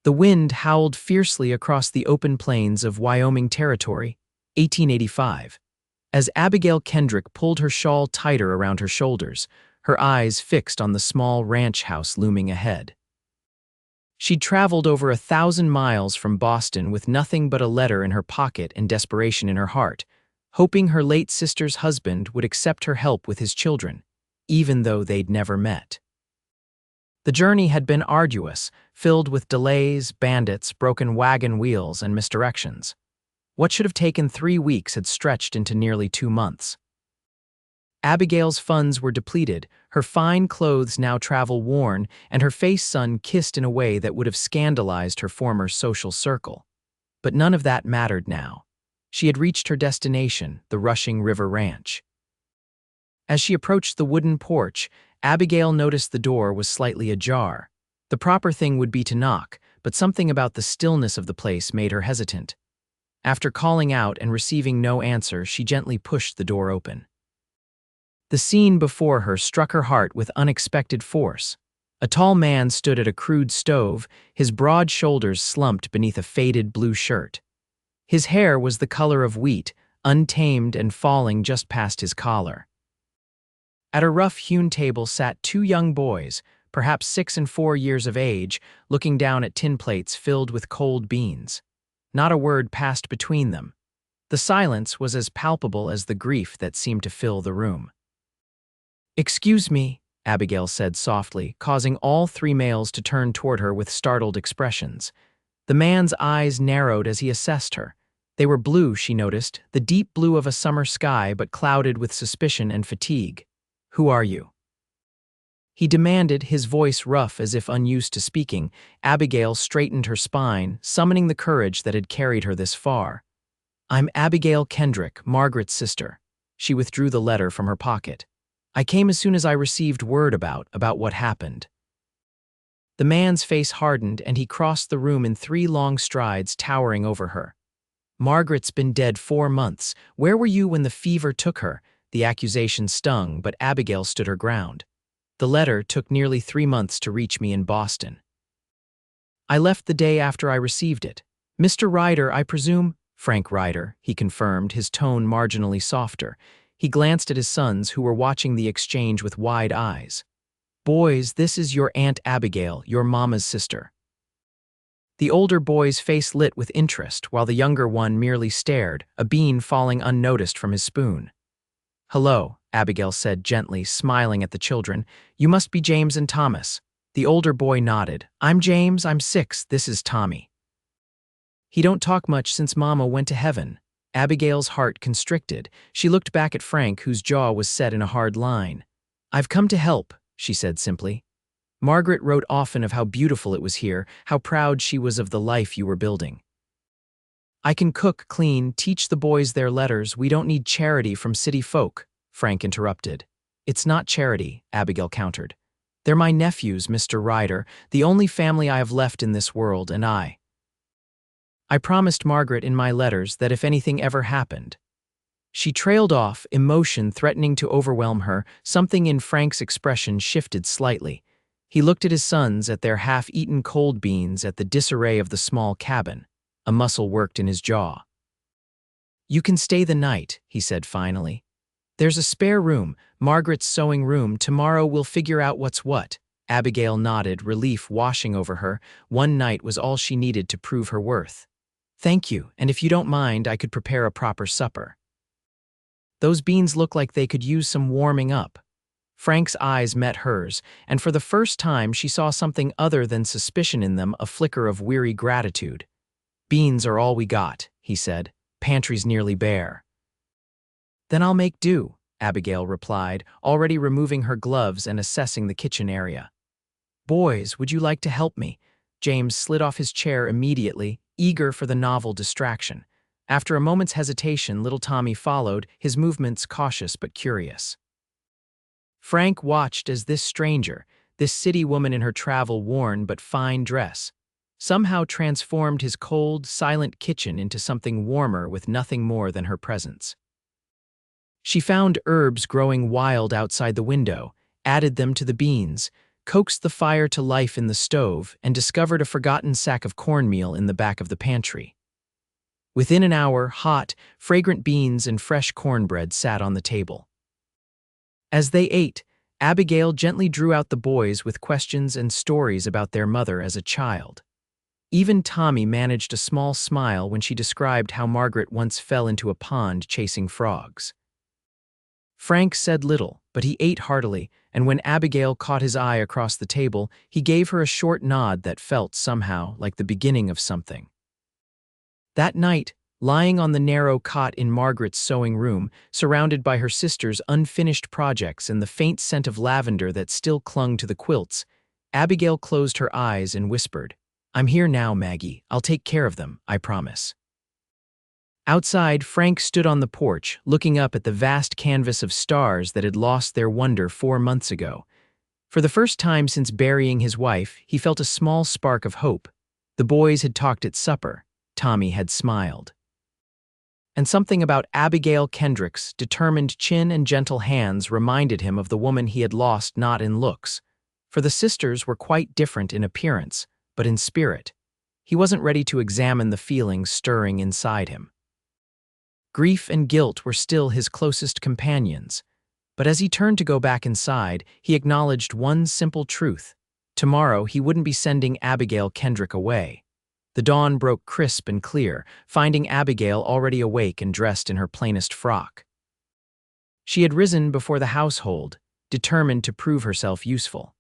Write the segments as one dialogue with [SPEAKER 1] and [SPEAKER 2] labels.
[SPEAKER 1] The wind howled fiercely across the open plains of Wyoming Territory, 1885. As Abigail Kendrick pulled her shawl tighter around her shoulders, her eyes fixed on the small ranch house looming ahead. She'd traveled over 1,000 miles from Boston with nothing but a letter in her pocket and desperation in her heart, hoping her late sister's husband would accept her help with his children, even though they'd never met. The journey had been arduous, filled with delays, bandits, broken wagon wheels, and misdirections. What should have taken 3 weeks had stretched into nearly 2 months. Abigail's funds were depleted, her fine clothes now travel-worn, and her face sun-kissed in a way that would have scandalized her former social circle. But none of that mattered now. She had reached her destination, the Rushing River Ranch. As she approached the wooden porch, Abigail noticed the door was slightly ajar. The proper thing would be to knock, but something about the stillness of the place made her hesitant. After calling out and receiving no answer, she gently pushed the door open. The scene before her struck her heart with unexpected force. A tall man stood at a crude stove, his broad shoulders slumped beneath a faded blue shirt. His hair was the color of wheat, untamed and falling just past his collar. At a rough-hewn table sat 2 young boys, perhaps 6 and 4 years of age, looking down at tin plates filled with cold beans. Not a word passed between them. The silence was as palpable as the grief that seemed to fill the room. "Excuse me," Abigail said softly, causing all 3 males to turn toward her with startled expressions. The man's eyes narrowed as he assessed her. They were blue, she noticed, the deep blue of a summer sky, but clouded with suspicion and fatigue. "Who are you?" he demanded, his voice rough as if unused to speaking. Abigail straightened her spine, summoning the courage that had carried her this far. "I'm Abigail Kendrick, Margaret's sister." She withdrew the letter from her pocket. "I came as soon as I received word about what happened." The man's face hardened, and he crossed the room in 3 long strides, towering over her. "Margaret's been dead 4 months. Where were you when the fever took her?" The accusation stung, but Abigail stood her ground. "The letter took nearly 3 months to reach me in Boston. I left the day after I received it. Mr. Ryder, I presume?" "Frank Ryder," he confirmed, his tone marginally softer. He glanced at his sons, who were watching the exchange with wide eyes. "Boys, this is your Aunt Abigail, your mama's sister." The older boy's face lit with interest, while the younger one merely stared, a bean falling unnoticed from his spoon. "Hello," Abigail said gently, smiling at the children. "You must be James and Thomas." The older boy nodded. "I'm James, I'm 6, this is Tommy." "He don't talk much since Mama went to heaven." Abigail's heart constricted. She looked back at Frank, whose jaw was set in a hard line. "I've come to help," she said simply. "Margaret wrote often of how beautiful it was here, how proud she was of the life you were building." "I can cook, clean, teach the boys their letters. We don't need charity from city folk," Frank interrupted. "It's not charity," Abigail countered. "They're my nephews, Mr. Ryder, the only family I have left in this world, and I promised Margaret in my letters that if anything ever happened." She trailed off, emotion threatening to overwhelm her. Something in Frank's expression shifted slightly. He looked at his sons, at their half-eaten cold beans, at the disarray of the small cabin. A muscle worked in his jaw. "You can stay the night," he said finally. "There's a spare room, Margaret's sewing room. Tomorrow we'll figure out what's what." Abigail nodded, relief washing over her. One night was all she needed to prove her worth. "Thank you, and if you don't mind, I could prepare a proper supper. Those beans look like they could use some warming up." Frank's eyes met hers, and for the first time she saw something other than suspicion in them, a flicker of weary gratitude. "Beans are all we got," he said. "Pantry's nearly bare." "Then I'll make do," Abigail replied, already removing her gloves and assessing the kitchen area. "Boys, would you like to help me?" James slid off his chair immediately, eager for the novel distraction. After a moment's hesitation, little Tommy followed, his movements cautious but curious. Frank watched as this stranger, this city woman in her travel-worn but fine dress, somehow transformed his cold, silent kitchen into something warmer with nothing more than her presence. She found herbs growing wild outside the window, added them to the beans, coaxed the fire to life in the stove, and discovered a forgotten sack of cornmeal in the back of the pantry. Within an hour, hot, fragrant beans and fresh cornbread sat on the table. As they ate, Abigail gently drew out the boys with questions and stories about their mother as a child. Even Tommy managed a small smile when she described how Margaret once fell into a pond chasing frogs. Frank said little, but he ate heartily, and when Abigail caught his eye across the table, he gave her a short nod that felt somehow like the beginning of something. That night, lying on the narrow cot in Margaret's sewing room, surrounded by her sister's unfinished projects and the faint scent of lavender that still clung to the quilts, Abigail closed her eyes and whispered, "I'm here now, Maggie. I'll take care of them, I promise." Outside, Frank stood on the porch, looking up at the vast canvas of stars that had lost their wonder 4 months ago. For the first time since burying his wife, he felt a small spark of hope. The boys had talked at supper. Tommy had smiled. And something about Abigail Kendrick's determined chin and gentle hands reminded him of the woman he had lost not in looks, for the sisters were quite different in appearance, but in spirit. He wasn't ready to examine the feelings stirring inside him. Grief and guilt were still his closest companions, but as he turned to go back inside, he acknowledged one simple truth. Tomorrow he wouldn't be sending Abigail Kendrick away. The dawn broke crisp and clear, finding Abigail already awake and dressed in her plainest frock. She had risen before the household, determined to prove herself useful.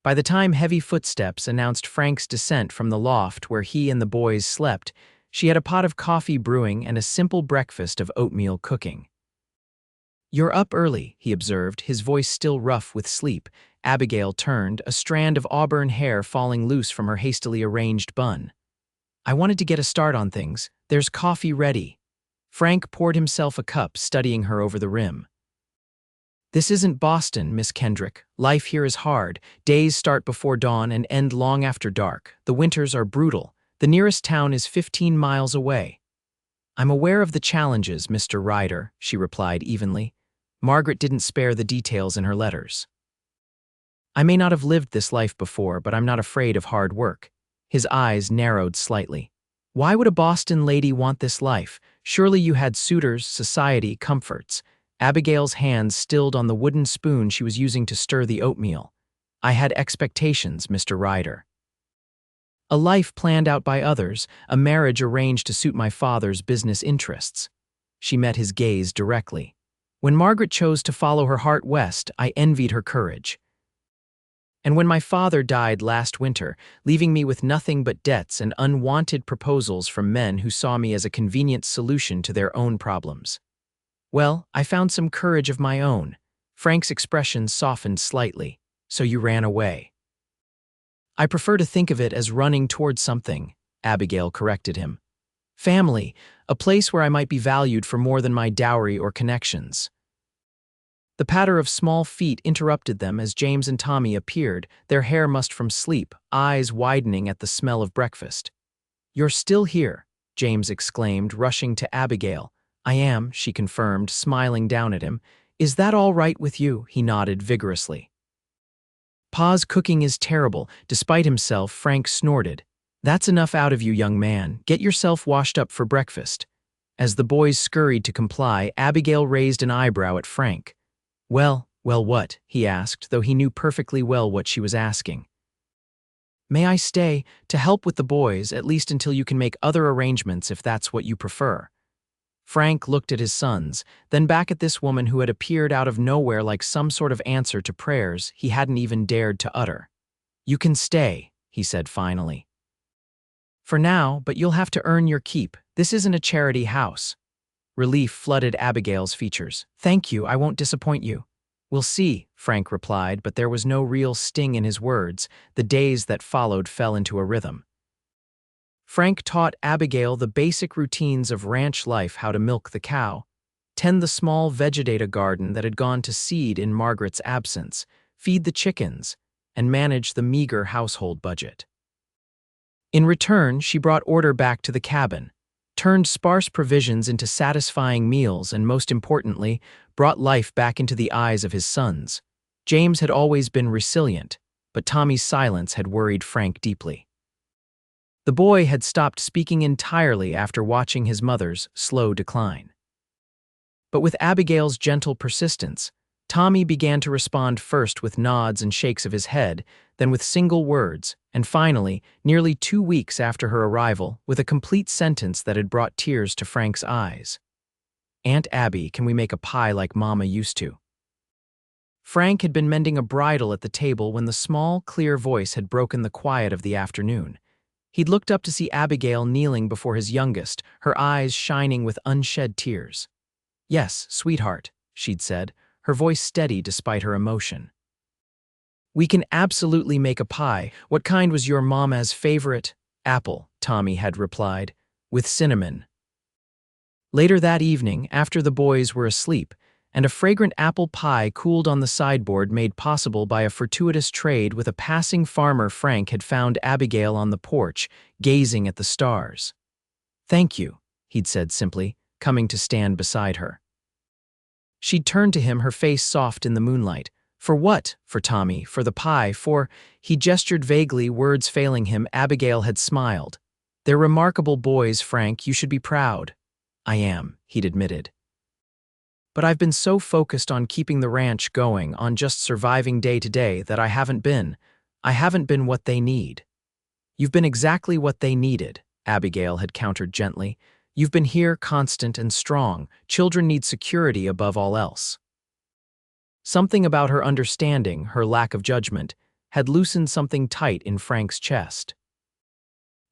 [SPEAKER 1] By the time heavy footsteps announced Frank's descent from the loft where he and the boys slept, she had a pot of coffee brewing and a simple breakfast of oatmeal cooking. "You're up early," he observed, his voice still rough with sleep. Abigail turned, a strand of auburn hair falling loose from her hastily arranged bun. "I wanted to get a start on things. There's coffee ready." Frank poured himself a cup, studying her over the rim. "This isn't Boston, Miss Kendrick. Life here is hard. Days start before dawn and end long after dark. The winters are brutal. The nearest town is 15 miles away." "I'm aware of the challenges, Mr. Ryder," she replied evenly. Margaret didn't spare the details in her letters. "I may not have lived this life before, but I'm not afraid of hard work." His eyes narrowed slightly. "Why would a Boston lady want this life? Surely you had suitors, society, comforts." Abigail's hands stilled on the wooden spoon she was using to stir the oatmeal. "I had expectations, Mr. Ryder. A life planned out by others, a marriage arranged to suit my father's business interests." She met his gaze directly. "When Margaret chose to follow her heart west, I envied her courage. And when my father died last winter, leaving me with nothing but debts and unwanted proposals from men who saw me as a convenient solution to their own problems, well, I found some courage of my own." Frank's expression softened slightly. "So you ran away." "I prefer to think of it as running towards something," Abigail corrected him. "Family, a place where I might be valued for more than my dowry or connections." The patter of small feet interrupted them as James and Tommy appeared, their hair mussed from sleep, eyes widening at the smell of breakfast. "You're still here," James exclaimed, rushing to Abigail. "I am," she confirmed, smiling down at him. "Is that all right with you?" He nodded vigorously. "Pa's cooking is terrible." Despite himself, Frank snorted. "That's enough out of you, young man. Get yourself washed up for breakfast." As the boys scurried to comply, Abigail raised an eyebrow at Frank. Well, what?" he asked, though he knew perfectly well what she was asking. "May I stay, to help with the boys, at least until you can make other arrangements if that's what you prefer?" Frank looked at his sons, then back at this woman who had appeared out of nowhere like some sort of answer to prayers he hadn't even dared to utter. "You can stay," he said finally. "For now, but you'll have to earn your keep. This isn't a charity house." Relief flooded Abigail's features. "Thank you, I won't disappoint you." "We'll see," Frank replied, but there was no real sting in his words. The days that followed fell into a rhythm. Frank taught Abigail the basic routines of ranch life: how to milk the cow, tend the small vegetative garden that had gone to seed in Margaret's absence, feed the chickens, and manage the meager household budget. In return, she brought order back to the cabin, turned sparse provisions into satisfying meals, and most importantly, brought life back into the eyes of his sons. James had always been resilient, but Tommy's silence had worried Frank deeply. The boy had stopped speaking entirely after watching his mother's slow decline. But with Abigail's gentle persistence, Tommy began to respond first with nods and shakes of his head, then with single words, and finally, nearly 2 weeks after her arrival, with a complete sentence that had brought tears to Frank's eyes. "Aunt Abby, can we make a pie like Mama used to?" Frank had been mending a bridle at the table when the small, clear voice had broken the quiet of the afternoon. He'd looked up to see Abigail kneeling before his youngest, her eyes shining with unshed tears. "Yes, sweetheart," she'd said, her voice steady despite her emotion. "We can absolutely make a pie. What kind was your mama's favorite?" "Apple," Tommy had replied, "with cinnamon." Later that evening, after the boys were asleep, and a fragrant apple pie cooled on the sideboard made possible by a fortuitous trade with a passing farmer, Frank had found Abigail on the porch, gazing at the stars. "Thank you," he'd said simply, coming to stand beside her. She'd turned to him, her face soft in the moonlight. "For what?" "For Tommy, for the pie, for—" He gestured vaguely, words failing him. Abigail had smiled. "They're remarkable boys, Frank. You should be proud." "I am," he'd admitted. "But I've been so focused on keeping the ranch going, on just surviving day to day, that I haven't been what they need." "You've been exactly what they needed," Abigail had countered gently. "You've been here, constant and strong. Children need security above all else." Something about her understanding, her lack of judgment, had loosened something tight in Frank's chest.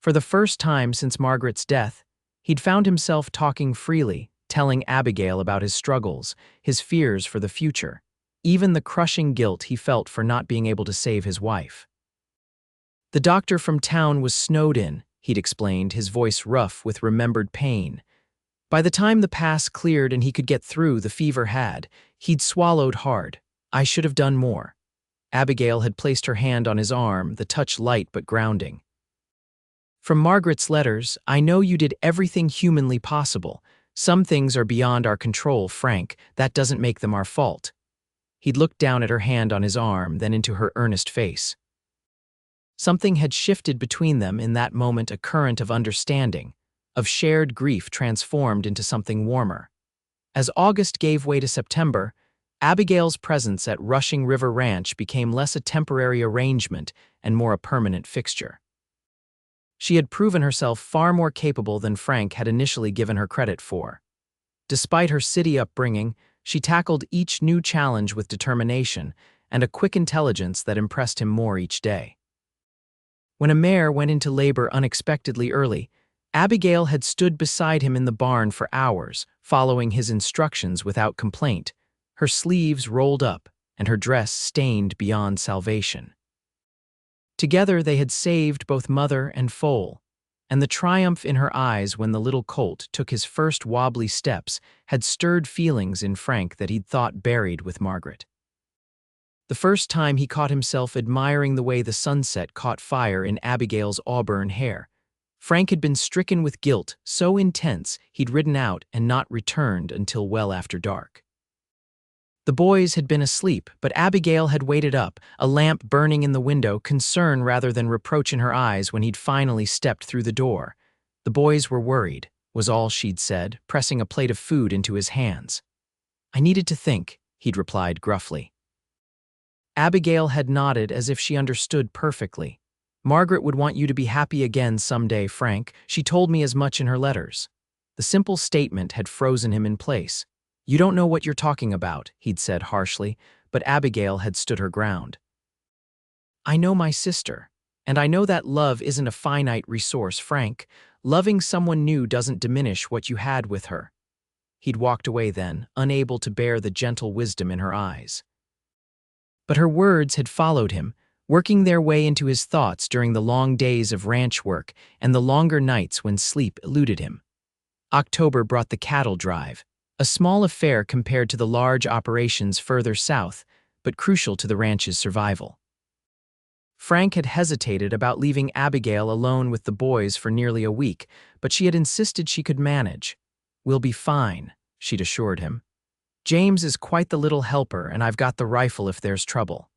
[SPEAKER 1] For the first time since Margaret's death, he'd found himself talking freely, telling Abigail about his struggles, his fears for the future, even the crushing guilt he felt for not being able to save his wife. "The doctor from town was snowed in," he'd explained, his voice rough with remembered pain. "By the time the pass cleared and he could get through, the fever had. He'd swallowed hard. I should have done more." Abigail had placed her hand on his arm, the touch light but grounding. "From Margaret's letters, I know you did everything humanly possible. Some things are beyond our control, Frank. That doesn't make them our fault." He'd looked down at her hand on his arm, then into her earnest face. Something had shifted between them in that moment, a current of understanding, of shared grief transformed into something warmer. As August gave way to September, Abigail's presence at Rushing River Ranch became less a temporary arrangement and more a permanent fixture. She had proven herself far more capable than Frank had initially given her credit for. Despite her city upbringing, she tackled each new challenge with determination and a quick intelligence that impressed him more each day. When a mare went into labor unexpectedly early, Abigail had stood beside him in the barn for hours, following his instructions without complaint, her sleeves rolled up and her dress stained beyond salvation. Together they had saved both mother and foal, and the triumph in her eyes when the little colt took his first wobbly steps had stirred feelings in Frank that he'd thought buried with Margaret. The first time he caught himself admiring the way the sunset caught fire in Abigail's auburn hair. Frank had been stricken with guilt so intense he'd ridden out and not returned until well after dark. The boys had been asleep, but Abigail had waited up, a lamp burning in the window, concern rather than reproach in her eyes when he'd finally stepped through the door. The boys were worried, was all she'd said, pressing a plate of food into his hands. "I needed to think," he'd replied gruffly. Abigail had nodded as if she understood perfectly. "Margaret would want you to be happy again someday, Frank. She told me as much in her letters." The simple statement had frozen him in place. "You don't know what you're talking about," he'd said harshly, but Abigail had stood her ground. "I know my sister, and I know that love isn't a finite resource, Frank. Loving someone new doesn't diminish what you had with her." He'd walked away then, unable to bear the gentle wisdom in her eyes. But her words had followed him, working their way into his thoughts during the long days of ranch work and the longer nights when sleep eluded him. October brought the cattle drive, a small affair compared to the large operations further south, but crucial to the ranch's survival. Frank had hesitated about leaving Abigail alone with the boys for nearly a week, but she had insisted she could manage. "We'll be fine," she'd assured him. "James is quite the little helper, and I've got the rifle if there's trouble."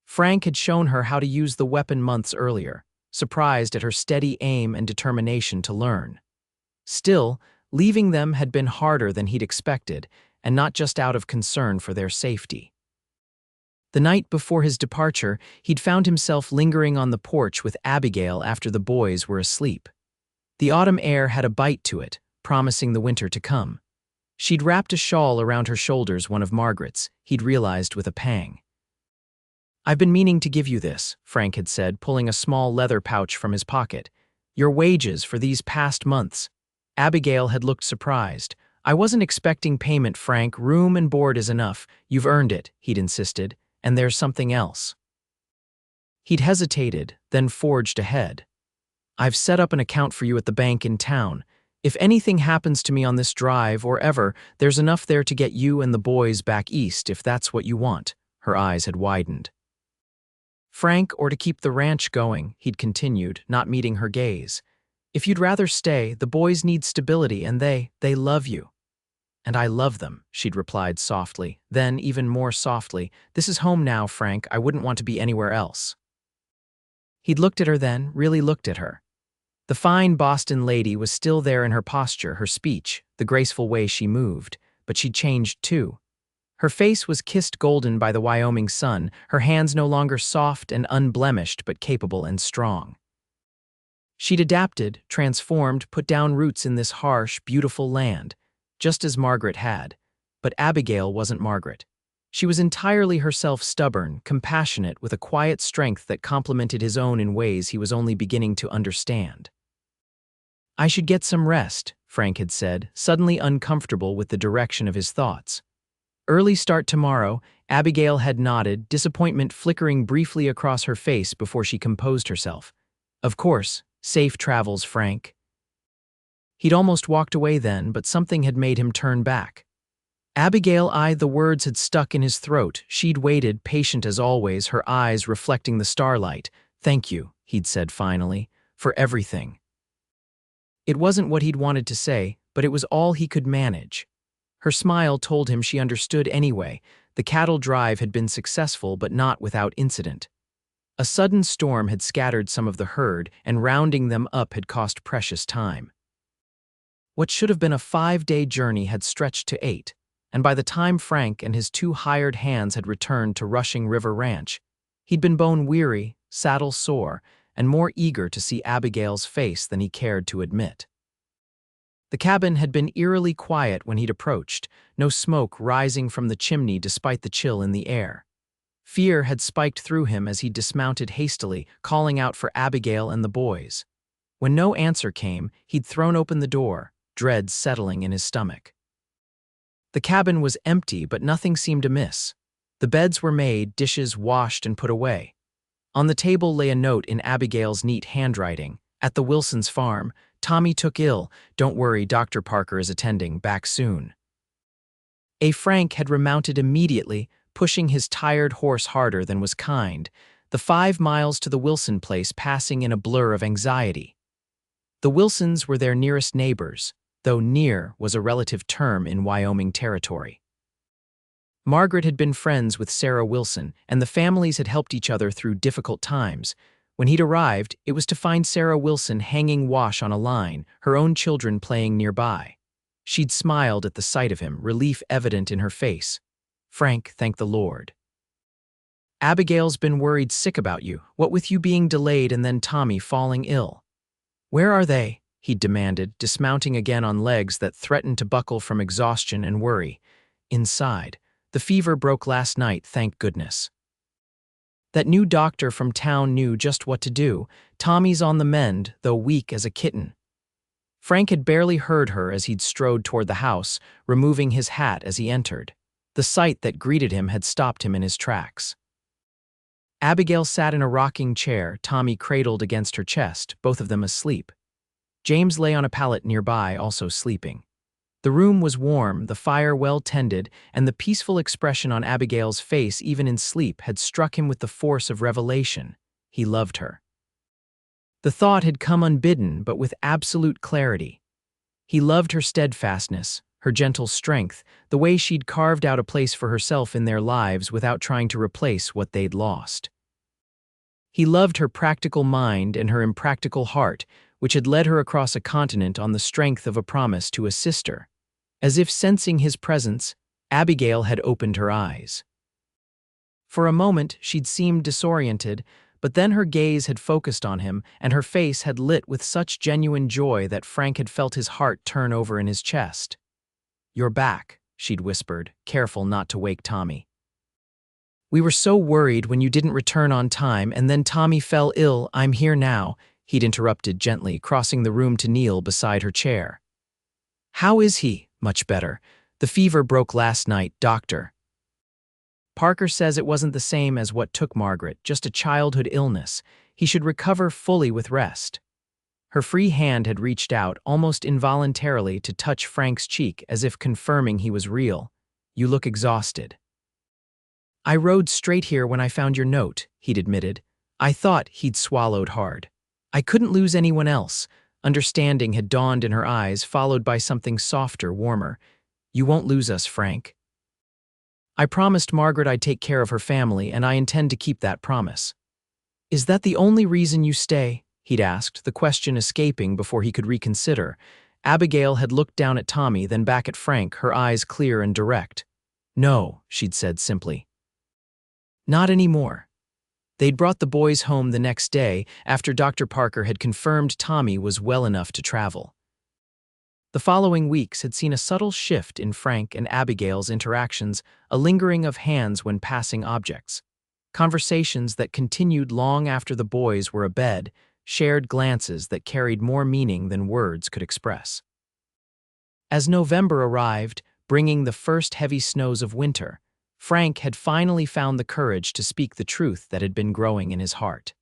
[SPEAKER 1] Frank had shown her how to use the weapon months earlier, surprised at her steady aim and determination to learn. Still, leaving them had been harder than he'd expected, and not just out of concern for their safety. The night before his departure, he'd found himself lingering on the porch with Abigail after the boys were asleep. The autumn air had a bite to it, promising the winter to come. She'd wrapped a shawl around her shoulders, one of Margaret's, he'd realized with a pang. "I've been meaning to give you this," Frank had said, pulling a small leather pouch from his pocket. "Your wages for these past months." Abigail had looked surprised. "I wasn't expecting payment, Frank. Room and board is enough. You've earned it," he'd insisted. "And there's something else." He'd hesitated, then forged ahead. "I've set up an account for you at the bank in town. If anything happens to me on this drive or ever, there's enough there to get you and the boys back east if that's what you want." Her eyes had widened. "Frank, or to keep the ranch going," he'd continued, not meeting her gaze. "If you'd rather stay, the boys need stability and they love you." "And I love them," she'd replied softly. Then, even more softly, "This is home now, Frank. I wouldn't want to be anywhere else." He'd looked at her then, really looked at her. The fine Boston lady was still there in her posture, her speech, the graceful way she moved, but she'd changed too. Her face was kissed golden by the Wyoming sun, her hands no longer soft and unblemished but capable and strong. She'd adapted, transformed, put down roots in this harsh, beautiful land, just as Margaret had. But Abigail wasn't Margaret. She was entirely herself, stubborn, compassionate, with a quiet strength that complemented his own in ways he was only beginning to understand. "I should get some rest," Frank had said, suddenly uncomfortable with the direction of his thoughts. "Early start tomorrow." Abigail had nodded, disappointment flickering briefly across her face before she composed herself. "Of course, safe travels, Frank." He'd almost walked away then, but something had made him turn back. Abigail eyed the words had stuck in his throat. She'd waited, patient as always, her eyes reflecting the starlight. "Thank you," he'd said finally, "for everything." It wasn't what he'd wanted to say, but it was all he could manage. Her smile told him she understood anyway. The cattle drive had been successful, but not without incident. A sudden storm had scattered some of the herd, and rounding them up had cost precious time. What should have been a 5-day journey had stretched to 8, and by the time Frank and his 2 hired hands had returned to Rushing River Ranch, he'd been bone-weary, saddle-sore, and more eager to see Abigail's face than he cared to admit. The cabin had been eerily quiet when he'd approached, no smoke rising from the chimney despite the chill in the air. Fear had spiked through him as he dismounted hastily, calling out for Abigail and the boys. When no answer came, he'd thrown open the door, dread settling in his stomach. The cabin was empty, but nothing seemed amiss. The beds were made, dishes washed and put away. On the table lay a note in Abigail's neat handwriting. "At the Wilsons' farm. Tommy took ill. Don't worry, Dr. Parker is attending. Back soon." Frank had remounted immediately, pushing his tired horse harder than was kind, the 5 miles to the Wilson place passing in a blur of anxiety. The Wilsons were their nearest neighbors, though near was a relative term in Wyoming territory. Margaret had been friends with Sarah Wilson, and the families had helped each other through difficult times. When he'd arrived, it was to find Sarah Wilson hanging wash on a line, her own children playing nearby. She'd smiled at the sight of him, relief evident in her face. "Frank, thank the Lord." "Abigail's been worried sick about you, what with you being delayed and then Tommy falling ill." "Where are they?" he'd demanded, dismounting again on legs that threatened to buckle from exhaustion and worry. "Inside. The fever broke last night, thank goodness. That new doctor from town knew just what to do. Tommy's on the mend, though weak as a kitten." Frank had barely heard her as he'd strode toward the house, removing his hat as he entered. The sight that greeted him had stopped him in his tracks. Abigail sat in a rocking chair, Tommy cradled against her chest, both of them asleep. James lay on a pallet nearby, also sleeping. The room was warm, the fire well tended, and the peaceful expression on Abigail's face, even in sleep, had struck him with the force of revelation. He loved her. The thought had come unbidden, but with absolute clarity. He loved her steadfastness, her gentle strength, the way she'd carved out a place for herself in their lives without trying to replace what they'd lost. He loved her practical mind and her impractical heart, which had led her across a continent on the strength of a promise to assist her. As if sensing his presence, Abigail had opened her eyes. For a moment, she'd seemed disoriented, but then her gaze had focused on him, and her face had lit with such genuine joy that Frank had felt his heart turn over in his chest. "You're back," she'd whispered, careful not to wake Tommy. "We were so worried when you didn't return on time, and then Tommy fell ill. I'm here now," he'd interrupted gently, crossing the room to kneel beside her chair. "How is he?" "Much better. The fever broke last night, doctor. Parker says it wasn't the same as what took Margaret, just a childhood illness. He should recover fully with rest." Her free hand had reached out, almost involuntarily, to touch Frank's cheek as if confirming he was real. "You look exhausted." "I rode straight here when I found your note," he'd admitted. I thought he'd swallowed hard. I couldn't lose anyone else. Understanding had dawned in her eyes, followed by something softer, warmer. "You won't lose us, Frank. I promised Margaret I'd take care of her family, and I intend to keep that promise." "Is that the only reason you stay?" he'd asked, the question escaping before he could reconsider. Abigail had looked down at Tommy, then back at Frank, her eyes clear and direct. "No," she'd said simply. "Not anymore." They'd brought the boys home the next day after Dr. Parker had confirmed Tommy was well enough to travel. The following weeks had seen a subtle shift in Frank and Abigail's interactions, a lingering of hands when passing objects. Conversations that continued long after the boys were abed, shared glances that carried more meaning than words could express. As November arrived, bringing the first heavy snows of winter, Frank had finally found the courage to speak the truth that had been growing in his heart.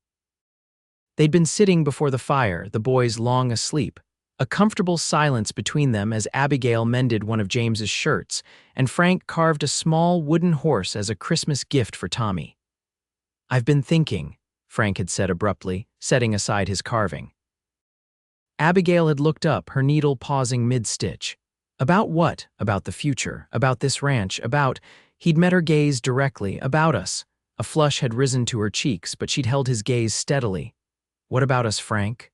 [SPEAKER 1] They'd been sitting before the fire, the boys long asleep, a comfortable silence between them as Abigail mended one of James's shirts, and Frank carved a small wooden horse as a Christmas gift for Tommy. "I've been thinking," Frank had said abruptly, setting aside his carving. Abigail had looked up, her needle pausing mid-stitch. "About what?" "About the future, about this ranch, about—" He'd met her gaze directly. "About us." A flush had risen to her cheeks, but she'd held his gaze steadily. "What about us, Frank?"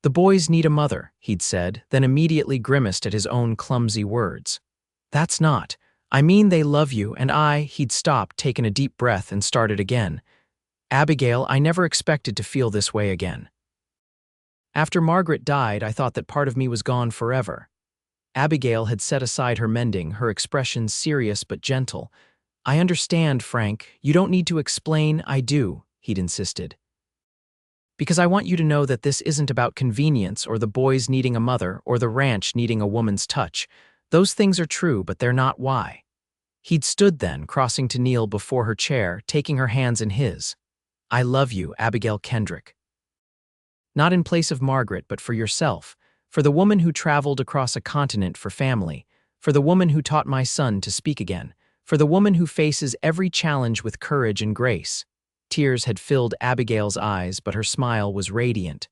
[SPEAKER 1] "The boys need a mother," he'd said, then immediately grimaced at his own clumsy words. "That's not. I mean they love you, and he'd stopped, taken a deep breath, and started again. "Abigail, I never expected to feel this way again. After Margaret died, I thought that part of me was gone forever." Abigail had set aside her mending, her expression serious but gentle. "I understand, Frank. You don't need to explain." "I do," he'd insisted. "Because I want you to know that this isn't about convenience or the boys needing a mother or the ranch needing a woman's touch. Those things are true, but they're not why." He'd stood then, crossing to kneel before her chair, taking her hands in his. "I love you, Abigail Kendrick. Not in place of Margaret, but for yourself. For the woman who traveled across a continent for family. For the woman who taught my son to speak again. For the woman who faces every challenge with courage and grace." Tears had filled Abigail's eyes, but her smile was radiant.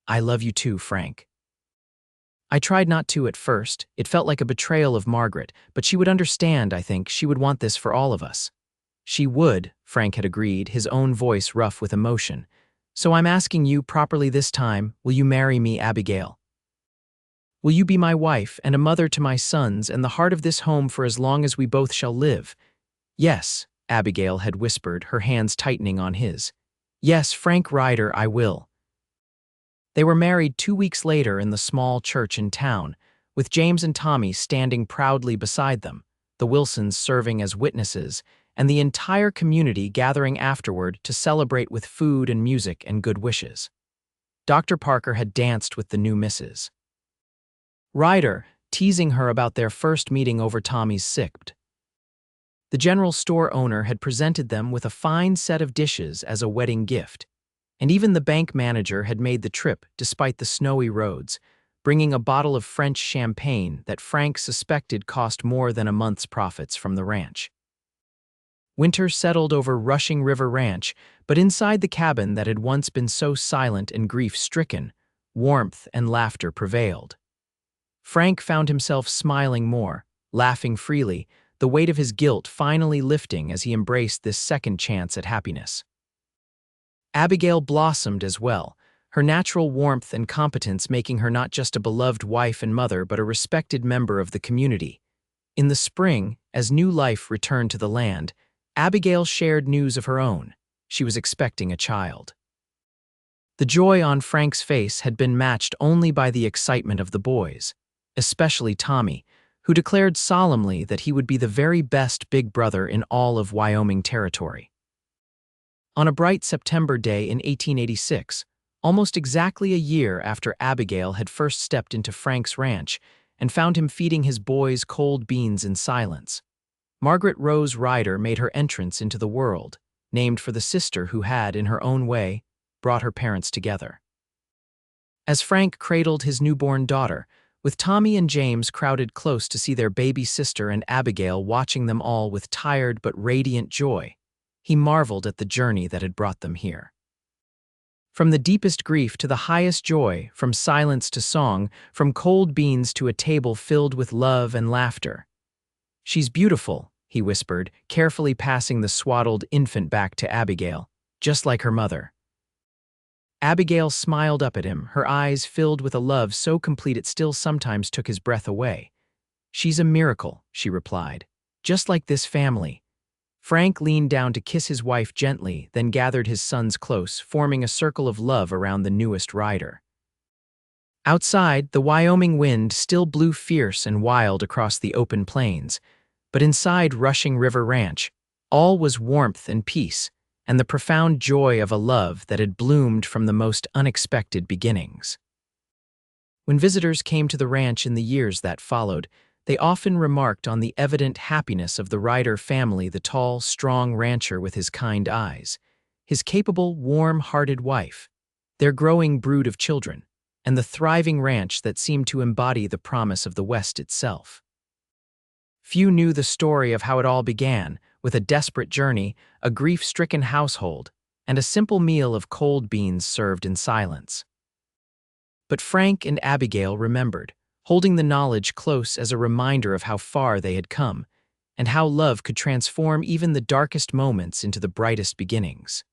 [SPEAKER 1] "I love you too, Frank." "I tried not to at first. It felt like a betrayal of Margaret, but she would understand, I think. She would want this for all of us." "She would," Frank had agreed, his own voice rough with emotion. "So I'm asking you properly this time, will you marry me, Abigail? Will you be my wife and a mother to my sons and the heart of this home for as long as we both shall live?" "Yes," Abigail had whispered, her hands tightening on his. "Yes, Frank Ryder, I will." They were married 2 weeks later in the small church in town, with James and Tommy standing proudly beside them, the Wilsons serving as witnesses, and the entire community gathering afterward to celebrate with food and music and good wishes. Dr. Parker had danced with the new missus. Ryder, teasing her about their first meeting over Tommy's sickbed. The general store owner had presented them with a fine set of dishes as a wedding gift, and even the bank manager had made the trip despite the snowy roads, bringing a bottle of French champagne that Frank suspected cost more than a month's profits from the ranch. Winter settled over Rushing River Ranch, but inside the cabin that had once been so silent and grief-stricken, warmth and laughter prevailed. Frank found himself smiling more, laughing freely, the weight of his guilt finally lifting as he embraced this second chance at happiness. Abigail blossomed as well, her natural warmth and competence making her not just a beloved wife and mother but a respected member of the community. In the spring, as new life returned to the land, Abigail shared news of her own. She was expecting a child. The joy on Frank's face had been matched only by the excitement of the boys, especially Tommy, who declared solemnly that he would be the very best big brother in all of Wyoming territory. On a bright September day in 1886, almost exactly a year after Abigail had first stepped into Frank's ranch and found him feeding his boys cold beans in silence, Margaret Rose Ryder made her entrance into the world, named for the sister who had, in her own way, brought her parents together. As Frank cradled his newborn daughter, with Tommy and James crowded close to see their baby sister and Abigail watching them all with tired but radiant joy, he marveled at the journey that had brought them here. From the deepest grief to the highest joy, from silence to song, from cold beans to a table filled with love and laughter. "She's beautiful," he whispered, carefully passing the swaddled infant back to Abigail, "just like her mother." Abigail smiled up at him, her eyes filled with a love so complete it still sometimes took his breath away. "She's a miracle," she replied, "just like this family." Frank leaned down to kiss his wife gently, then gathered his sons close, forming a circle of love around the newest rider. Outside, the Wyoming wind still blew fierce and wild across the open plains, but inside Rushing River Ranch, all was warmth and peace, and the profound joy of a love that had bloomed from the most unexpected beginnings. When visitors came to the ranch in the years that followed, they often remarked on the evident happiness of the Ryder family, the tall, strong rancher with his kind eyes, his capable, warm-hearted wife, their growing brood of children, and the thriving ranch that seemed to embody the promise of the West itself. Few knew the story of how it all began, with a desperate journey, a grief-stricken household, and a simple meal of cold beans served in silence. But Frank and Abigail remembered, holding the knowledge close as a reminder of how far they had come, and how love could transform even the darkest moments into the brightest beginnings.